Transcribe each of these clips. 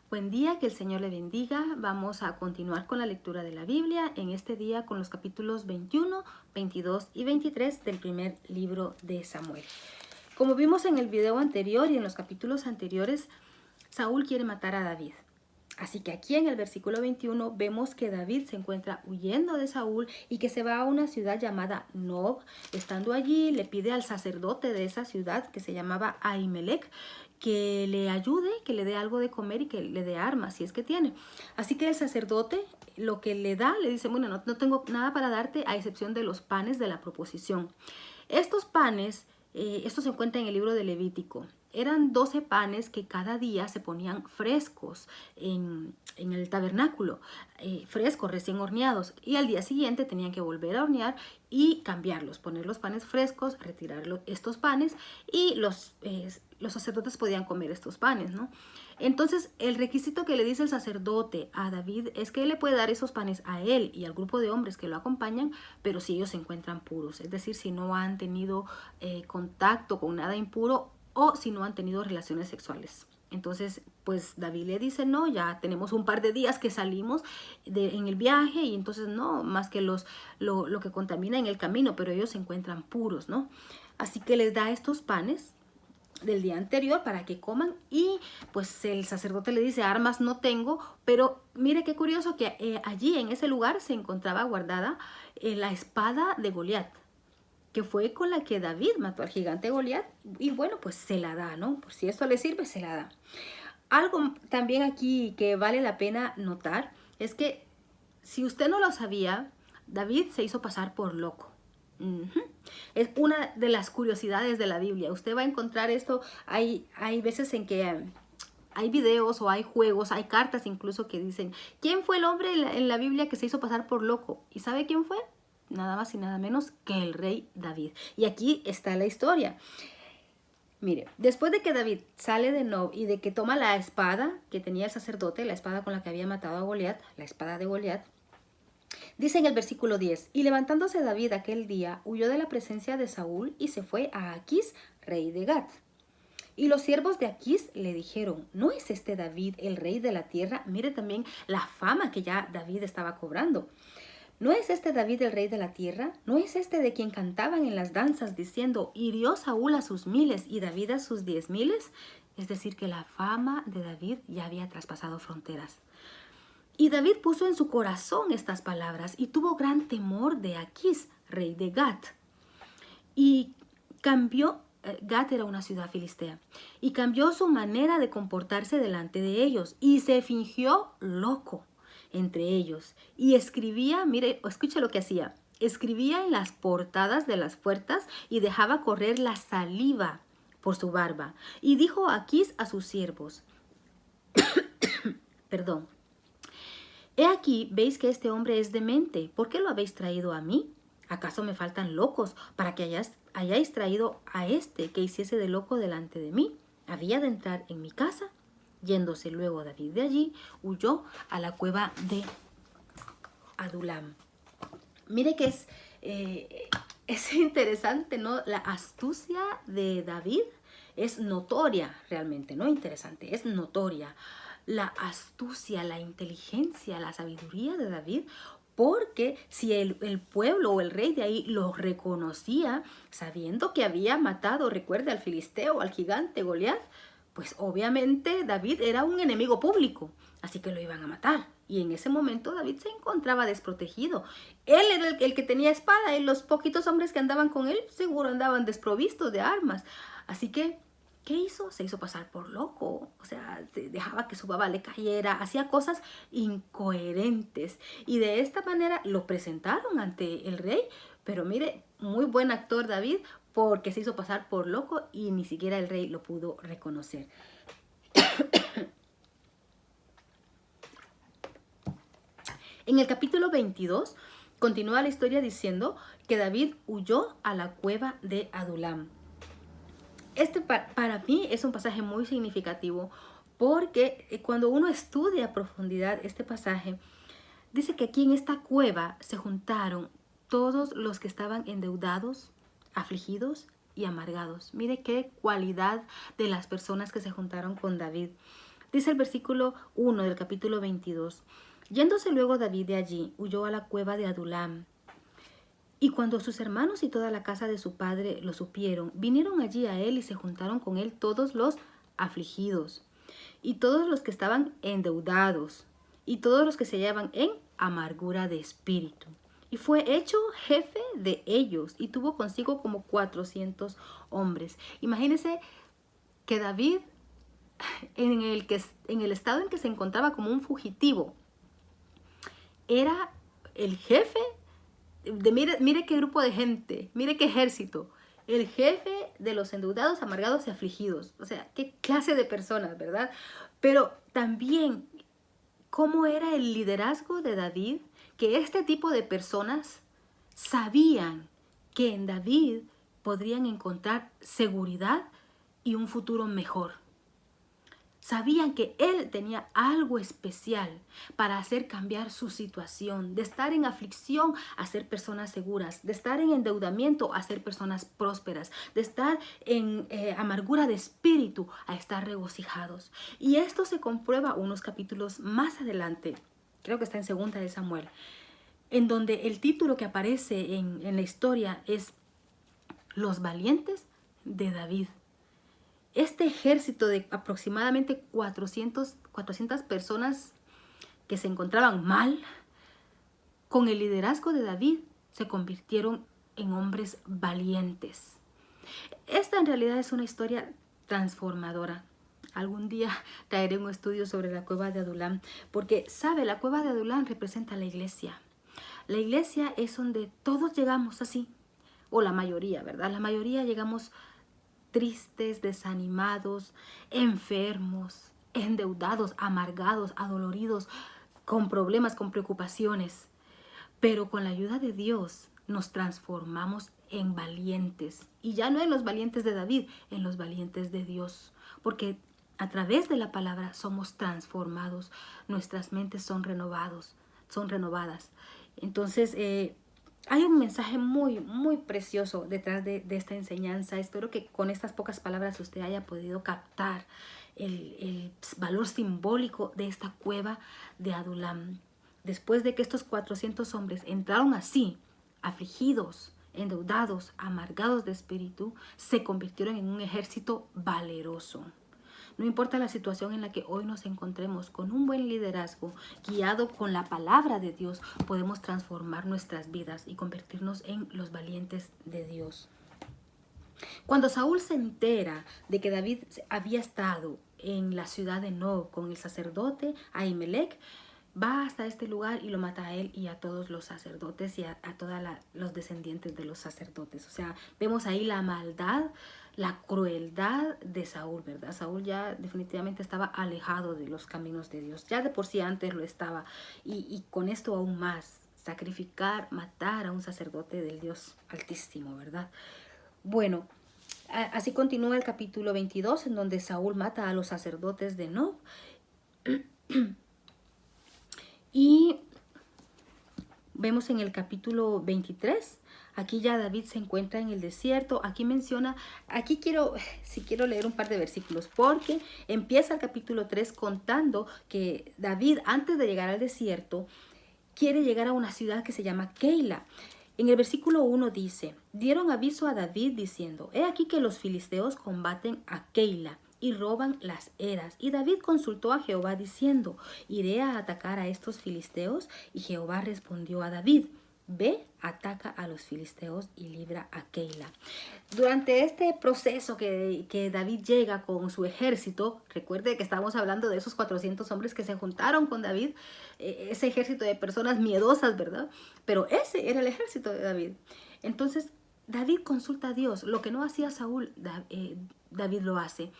Buen día, que el Señor le bendiga. Vamos a continuar con la lectura de la Biblia, en este día con los capítulos 21, 22 y 23 del primer libro de Samuel. Como vimos en el video anterior y en los capítulos anteriores, Saúl quiere matar a David. Así que aquí en el versículo 21 vemos que David se encuentra huyendo de Saúl y que se va a una ciudad llamada Nob. Estando allí, le pide al sacerdote de esa ciudad, que se llamaba Ahimelech, que le ayude, que le dé algo de comer y que le dé armas, si es que tiene. Así que el sacerdote lo que le da, le dice, bueno, no tengo nada para darte a excepción de los panes de la proposición. Estos panes, esto se encuentra en el libro de Levítico. Eran 12 panes que cada día se ponían frescos en el tabernáculo, frescos, recién horneados. Y al día siguiente tenían que volver a hornear y cambiarlos, poner los panes frescos, retirar estos panes y los sacerdotes podían comer estos panes, ¿no? Entonces, el requisito que le dice el sacerdote a David es que él le puede dar esos panes a él y al grupo de hombres que lo acompañan, pero si ellos se encuentran puros, es decir, si no han tenido contacto con nada impuro o si no han tenido relaciones sexuales. Entonces, pues David le dice, no, ya tenemos un par de días que salimos en el viaje y entonces no, más que lo que contamina en el camino, pero ellos se encuentran puros, ¿no? Así que les da estos panes del día anterior para que coman y pues el sacerdote le dice, armas no tengo, pero mire qué curioso que allí en ese lugar se encontraba guardada la espada de Goliat, que fue con la que David mató al gigante Goliat y bueno, pues se la da, ¿no? Por si esto le sirve, se la da. Algo también aquí que vale la pena notar es que si usted no lo sabía, David se hizo pasar por loco. Es una de las curiosidades de la Biblia. Usted va a encontrar esto, hay veces en que hay videos o hay juegos, hay cartas incluso que dicen, ¿quién fue el hombre en la Biblia que se hizo pasar por loco? ¿Y sabe quién fue? Nada más y nada menos que el rey David. Y aquí está la historia. Mire, después de que David sale de Nob y de que toma la espada que tenía el sacerdote, la espada con la que había matado a Goliat, la espada de Goliat, dice en el versículo 10, y levantándose David aquel día, huyó de la presencia de Saúl y se fue a Aquís, rey de Gat. Y los siervos de Aquís le dijeron, ¿no es este David el rey de la tierra? Mire también la fama que ya David estaba cobrando. ¿No es este David el rey de la tierra? ¿No es este de quien cantaban en las danzas diciendo, hirió Saúl a sus miles y David a sus 10,000? Es decir, que la fama de David ya había traspasado fronteras. Y David puso en su corazón estas palabras y tuvo gran temor de Aquís, rey de Gat. Y cambió, Gat era una ciudad filistea, y cambió su manera de comportarse delante de ellos y se fingió loco entre ellos. Y escribía, mire, escuche lo que hacía, escribía en las portadas de las puertas y dejaba correr la saliva por su barba. Y dijo Aquís a sus siervos, perdón, he aquí, veis que este hombre es demente. ¿Por qué lo habéis traído a mí? ¿Acaso me faltan locos para que hayáis traído a este que hiciese de loco delante de mí? Había de entrar en mi casa. Yéndose luego David de allí, huyó a la cueva de Adulam. Mire que es interesante, ¿no? La astucia de David es notoria realmente, no interesante, es notoria. La astucia, la inteligencia, la sabiduría de David, porque si el pueblo o el rey de ahí lo reconocía, sabiendo que había matado, recuerde, al filisteo, al gigante Goliat, pues obviamente David era un enemigo público, así que lo iban a matar. Y en ese momento David se encontraba desprotegido. Él era el que tenía espada y los poquitos hombres que andaban con él seguro andaban desprovistos de armas. Así que, ¿qué hizo? Se hizo pasar por loco, o sea, dejaba que su baba le cayera, hacía cosas incoherentes. Y de esta manera lo presentaron ante el rey, pero mire, muy buen actor David, porque se hizo pasar por loco y ni siquiera el rey lo pudo reconocer. En el capítulo 22 continúa la historia diciendo que David huyó a la cueva de Adulam. Este para mí es un pasaje muy significativo porque cuando uno estudia a profundidad este pasaje, dice que aquí en esta cueva se juntaron todos los que estaban endeudados, afligidos y amargados. Mire qué cualidad de las personas que se juntaron con David. Dice el versículo 1 del capítulo 22. Yéndose luego David de allí, huyó a la cueva de Adulam. Y cuando sus hermanos y toda la casa de su padre lo supieron, vinieron allí a él y se juntaron con él todos los afligidos, y todos los que estaban endeudados, y todos los que se hallaban en amargura de espíritu. Y fue hecho jefe de ellos, y tuvo consigo como 400 hombres. Imagínense que David, en el estado en que se encontraba como un fugitivo, era el jefe mire qué grupo de gente, mire qué ejército, el jefe de los endeudados, amargados y afligidos. O sea, qué clase de personas, ¿verdad? Pero también, ¿cómo era el liderazgo de David? Que este tipo de personas sabían que en David podrían encontrar seguridad y un futuro mejor. Sabían que él tenía algo especial para hacer cambiar su situación, de estar en aflicción a ser personas seguras, de estar en endeudamiento a ser personas prósperas, de estar en amargura de espíritu a estar regocijados. Y esto se comprueba unos capítulos más adelante, creo que está en 2 de Samuel, en donde el título que aparece en la historia es Los valientes de David. Este ejército de aproximadamente 400 personas que se encontraban mal, con el liderazgo de David, se convirtieron en hombres valientes. Esta en realidad es una historia transformadora. Algún día traeré un estudio sobre la cueva de Adulam, porque, ¿sabe? La cueva de Adulam representa la iglesia. La iglesia es donde todos llegamos así, o la mayoría, ¿verdad? La mayoría llegamos tristes, desanimados, enfermos, endeudados, amargados, adoloridos, con problemas, con preocupaciones. Pero con la ayuda de Dios nos transformamos en valientes. Y ya no en los valientes de David, en los valientes de Dios. Porque a través de la palabra somos transformados. Nuestras mentes son renovadas. Entonces, hay un mensaje muy, muy precioso detrás de esta enseñanza. Espero que con estas pocas palabras usted haya podido captar el valor simbólico de esta cueva de Adulam. Después de que estos 400 hombres entraron así, afligidos, endeudados, amargados de espíritu, se convirtieron en un ejército valeroso. No importa la situación en la que hoy nos encontremos, con un buen liderazgo, guiado con la palabra de Dios, podemos transformar nuestras vidas y convertirnos en los valientes de Dios. Cuando Saúl se entera de que David había estado en la ciudad de Nob con el sacerdote Ahimelech, va hasta este lugar y lo mata a él y a todos los sacerdotes y a todos los descendientes de los sacerdotes. O sea, vemos ahí la maldad, la crueldad de Saúl, ¿verdad? Saúl ya definitivamente estaba alejado de los caminos de Dios. Ya de por sí antes lo estaba. Y con esto aún más, sacrificar, matar a un sacerdote del Dios Altísimo, ¿verdad? Bueno, así continúa el capítulo 22, en donde Saúl mata a los sacerdotes de Nob. Y vemos en el capítulo 23, aquí ya David se encuentra en el desierto. Aquí menciona, quiero leer un par de versículos, porque empieza el capítulo 3 contando que David, antes de llegar al desierto, quiere llegar a una ciudad que se llama Keila. En el versículo 1 dice: dieron aviso a David diciendo: he aquí que los filisteos combaten a Keila y roban las eras. Y David consultó a Jehová diciendo: ¿iré a atacar a estos filisteos? Y Jehová respondió a David: ve, ataca a los filisteos y libra a Keila. Durante este proceso que David llega con su ejército, recuerde que estamos hablando de esos 400 hombres que se juntaron con David, ese ejército de personas miedosas, ¿verdad? Pero ese era el ejército de David. Entonces, David consulta a Dios. Lo que no hacía Saúl, David lo hace.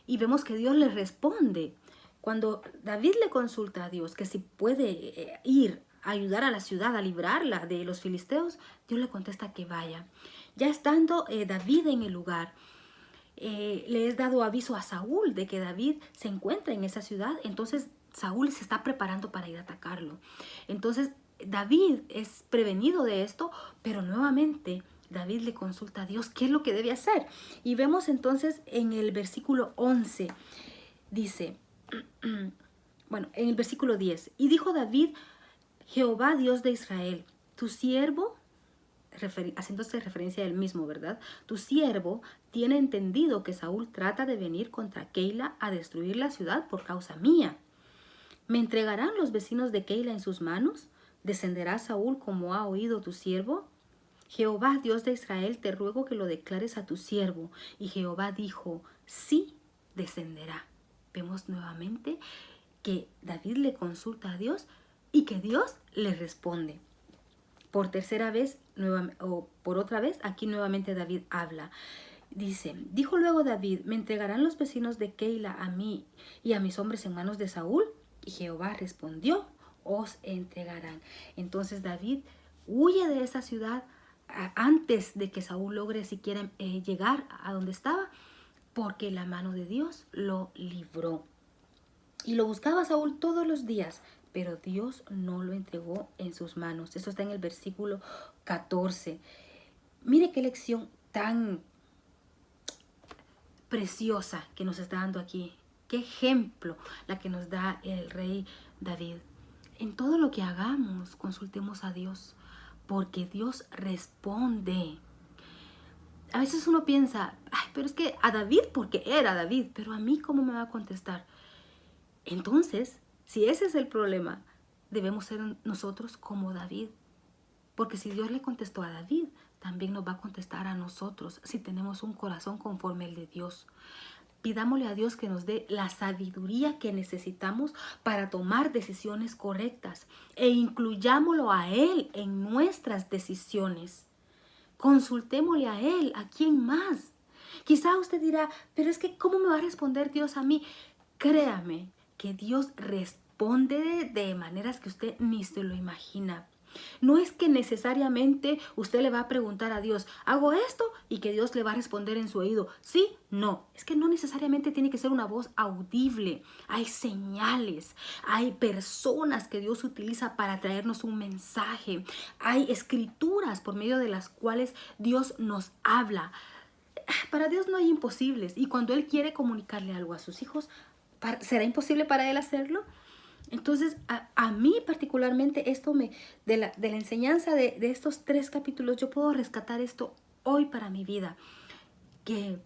Y vemos que Dios le responde. Cuando David le consulta a Dios que si puede ir a ayudar a la ciudad, a librarla de los filisteos, Dios le contesta que vaya. Ya estando David en el lugar, le es dado aviso a Saúl de que David se encuentra en esa ciudad. Entonces Saúl se está preparando para ir a atacarlo. Entonces David es prevenido de esto, pero nuevamente David le consulta a Dios qué es lo que debe hacer. Y vemos entonces en el versículo 11, dice: Bueno, en el versículo 10. Y dijo David, Jehová Dios de Israel, tu siervo, haciéndose referencia a él mismo, ¿verdad? Tu siervo tiene entendido que Saúl trata de venir contra Keila a destruir la ciudad por causa mía. ¿Me entregarán los vecinos de Keila en sus manos? ¿Descenderá Saúl como ha oído tu siervo? Jehová, Dios de Israel, te ruego que lo declares a tu siervo. Y Jehová dijo, sí, descenderá. Vemos nuevamente que David le consulta a Dios y que Dios le responde. Por tercera vez, o por otra vez, aquí nuevamente David habla. Dice, dijo luego David, ¿me entregarán los vecinos de Keila a mí y a mis hombres en manos de Saúl? Y Jehová respondió, os entregarán. Entonces David huye de esa ciudad antes de que Saúl logre siquiera llegar a donde estaba, porque la mano de Dios lo libró. Y lo buscaba Saúl todos los días, pero Dios no lo entregó en sus manos. Eso está en el versículo 14. Mire qué lección tan preciosa que nos está dando aquí. Qué ejemplo la que nos da el rey David. En todo lo que hagamos, consultemos a Dios, porque Dios responde. A veces uno piensa, ay, pero es que a David, porque era David, pero a mí, ¿cómo me va a contestar? Entonces, si ese es el problema, debemos ser nosotros como David. Porque si Dios le contestó a David, también nos va a contestar a nosotros si tenemos un corazón conforme el de Dios. Pidámosle a Dios que nos dé la sabiduría que necesitamos para tomar decisiones correctas e incluyámoslo a Él en nuestras decisiones. Consultémosle a Él, ¿a quién más? Quizá usted dirá, pero es que ¿cómo me va a responder Dios a mí? Créame que Dios responde de maneras que usted ni se lo imagina. No es que necesariamente usted le va a preguntar a Dios, ¿hago esto? Y que Dios le va a responder en su oído, sí, no. Es que no necesariamente tiene que ser una voz audible. Hay señales, hay personas que Dios utiliza para traernos un mensaje. Hay escrituras por medio de las cuales Dios nos habla. Para Dios no hay imposibles. Y cuando Él quiere comunicarle algo a sus hijos, ¿será imposible para Él hacerlo? Entonces, a mí particularmente de la enseñanza de estos 3 capítulos, yo puedo rescatar esto hoy para mi vida, que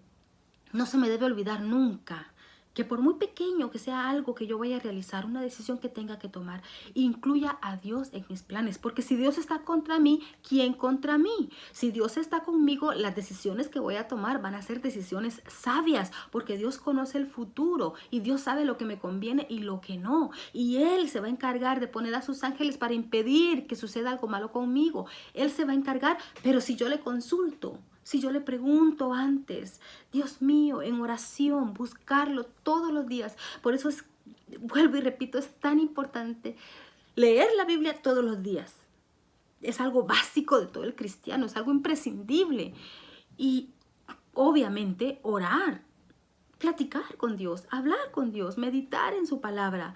no se me debe olvidar nunca, que por muy pequeño que sea algo que yo vaya a realizar, una decisión que tenga que tomar, incluya a Dios en mis planes. Porque si Dios está contra mí, ¿quién contra mí? Si Dios está conmigo, las decisiones que voy a tomar van a ser decisiones sabias, porque Dios conoce el futuro y Dios sabe lo que me conviene y lo que no. Y Él se va a encargar de poner a sus ángeles para impedir que suceda algo malo conmigo. Él se va a encargar, pero si yo le consulto, si yo le pregunto antes, Dios mío, en oración, buscarlo todos los días. Por eso vuelvo y repito, es tan importante leer la Biblia todos los días. Es algo básico de todo el cristiano, es algo imprescindible. Y obviamente orar, platicar con Dios, hablar con Dios, meditar en su palabra.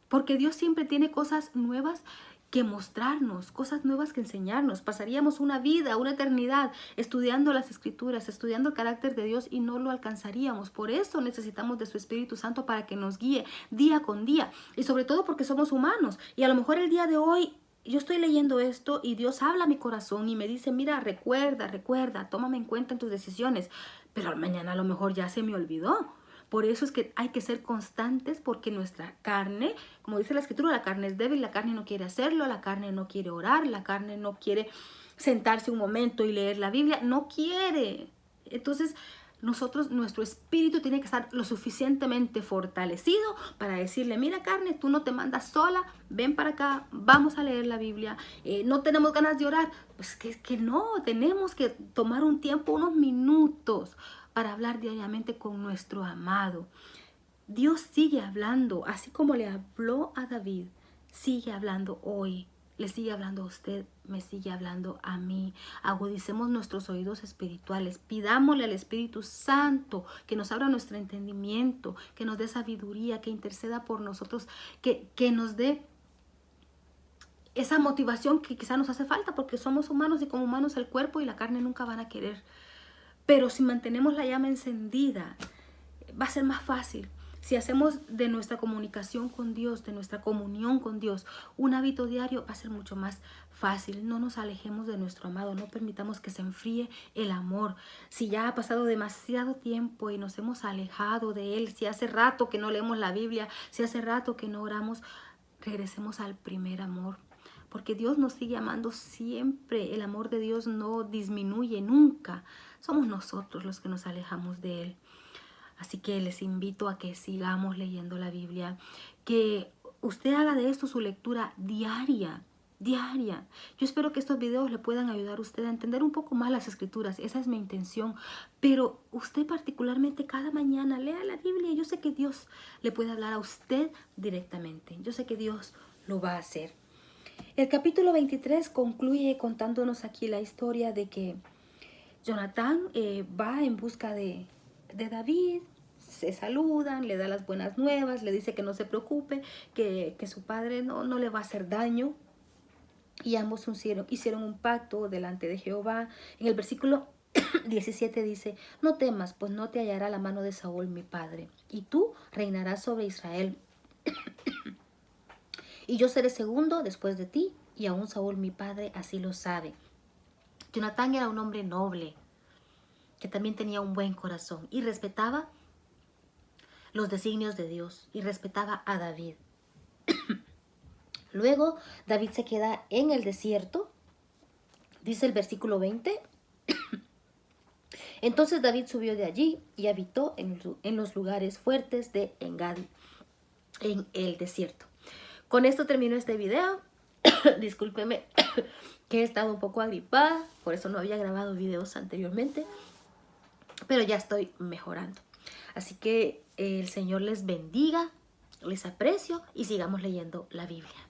Porque Dios siempre tiene cosas nuevas que mostrarnos, cosas nuevas que enseñarnos. Pasaríamos una vida, una eternidad estudiando las Escrituras, estudiando el carácter de Dios y no lo alcanzaríamos. Por eso necesitamos de su Espíritu Santo para que nos guíe día con día. Y sobre todo porque somos humanos. Y a lo mejor el día de hoy yo estoy leyendo esto y Dios habla a mi corazón y me dice, mira, recuerda, tómame en cuenta en tus decisiones. Pero mañana a lo mejor ya se me olvidó. Por eso es que hay que ser constantes, porque nuestra carne, como dice la Escritura, la carne es débil, la carne no quiere hacerlo, la carne no quiere orar, la carne no quiere sentarse un momento y leer la Biblia, no quiere. Entonces, nuestro espíritu tiene que estar lo suficientemente fortalecido para decirle, mira carne, tú no te mandas sola, ven para acá, vamos a leer la Biblia. No tenemos ganas de orar, pues que no, tenemos que tomar un tiempo, unos minutos, para hablar diariamente con nuestro amado. Dios sigue hablando, así como le habló a David, sigue hablando hoy, le sigue hablando a usted, me sigue hablando a mí. Agudicemos nuestros oídos espirituales, pidámosle al Espíritu Santo que nos abra nuestro entendimiento, que nos dé sabiduría, que interceda por nosotros, que nos dé esa motivación que quizá nos hace falta, porque somos humanos y como humanos el cuerpo y la carne nunca van a querer. Pero si mantenemos la llama encendida, va a ser más fácil. Si hacemos de nuestra comunicación con Dios, de nuestra comunión con Dios, un hábito diario, va a ser mucho más fácil. No nos alejemos de nuestro amado, no permitamos que se enfríe el amor. Si ya ha pasado demasiado tiempo y nos hemos alejado de Él, si hace rato que no leemos la Biblia, si hace rato que no oramos, regresemos al primer amor. Porque Dios nos sigue amando siempre. El amor de Dios no disminuye nunca. Somos nosotros los que nos alejamos de Él. Así que les invito a que sigamos leyendo la Biblia, que usted haga de esto su lectura diaria. Yo espero que estos videos le puedan ayudar a usted a entender un poco más las escrituras. Esa es mi intención. Pero usted particularmente cada mañana lea la Biblia. Yo sé que Dios le puede hablar a usted directamente. Yo sé que Dios lo va a hacer. El capítulo 23 concluye contándonos aquí la historia de que Jonatán va en busca de David. Se saludan, le da las buenas nuevas, le dice que no se preocupe, que su padre no le va a hacer daño. Y ambos hicieron un pacto delante de Jehová. En el versículo 17 dice: no temas, pues no te hallará la mano de Saúl mi padre, y tú reinarás sobre Israel. Y yo seré segundo después de ti, y aún Saúl mi padre así lo sabe. Jonatán era un hombre noble, que también tenía un buen corazón y respetaba los designios de Dios y respetaba a David. Luego David se queda en el desierto, dice el versículo 20. Entonces David subió de allí y habitó en los lugares fuertes de Engadi, en el desierto. Con esto termino este video. Discúlpeme que he estado un poco agripada, por eso no había grabado videos anteriormente, pero ya estoy mejorando. Así que el Señor les bendiga, les aprecio y sigamos leyendo la Biblia.